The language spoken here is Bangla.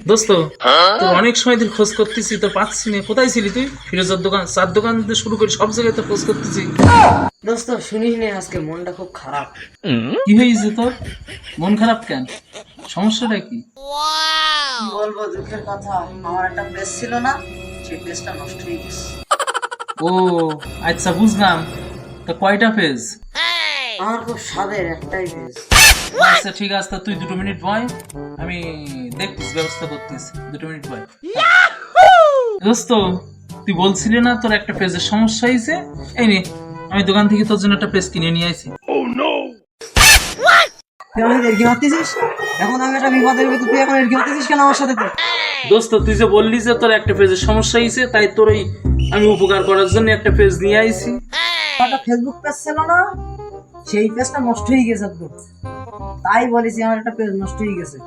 দোস্ত, তোর অনেক সময় ধরে খোঁজ করতেছি, তো পাচ্ছি না। কোথায় ছিলি তুই? ফিরোজের দোকান, চার দোকান থেকে শুরু করে সব জায়গায় তো খোঁজ করতেছি। দোস্ত শুনিস নে, আজকে মনটা খুব খারাপ। কি হয়েছে তোর? মন খারাপ কেন? সমস্যাটা কি? কি বলবো দুঃখের কথা, আমার একটা পেজ ছিল না, সেই পেজটা নষ্ট হয়ে গেছে। ও আচ্ছা, বুঝলাম। তো কয়টা পেজ? আমার খুব স্বাদের একটাই পেজ। আচ্ছা ঠিক আছে, তা তুই 2 মিনিট বয়, আমি দেখতেছি, ব্যবস্থা করতেছি। 2 মিনিট বয়। দোস্ত, তুই বলছিলি না তোর একটা পেজের সমস্যা হয়েছে? এই নে, আমি দোকান থেকে তোর জন্য একটা পেজ কিনে নিয়ে আইছি। তুই আমাকে এরকি মারতেছিস? এখন আমি একটা বিপদের ভিতর, তুই এখন এরকি মারতেছিস কেন আমার সাথে? তো দোস্ত, তুই যে বললি যে তোর একটা পেজের সমস্যা হয়েছে, তাই তোর এই আমি উপকার করার জন্য একটা পেজ নিয়ে আইছি। একটা ফেসবুক পেজ ছিল না, সেই পেজটা নষ্ট হয়ে গেছে একদম। তাই বলেছি আমার একটা পেজ নষ্ট হয়ে গেছে।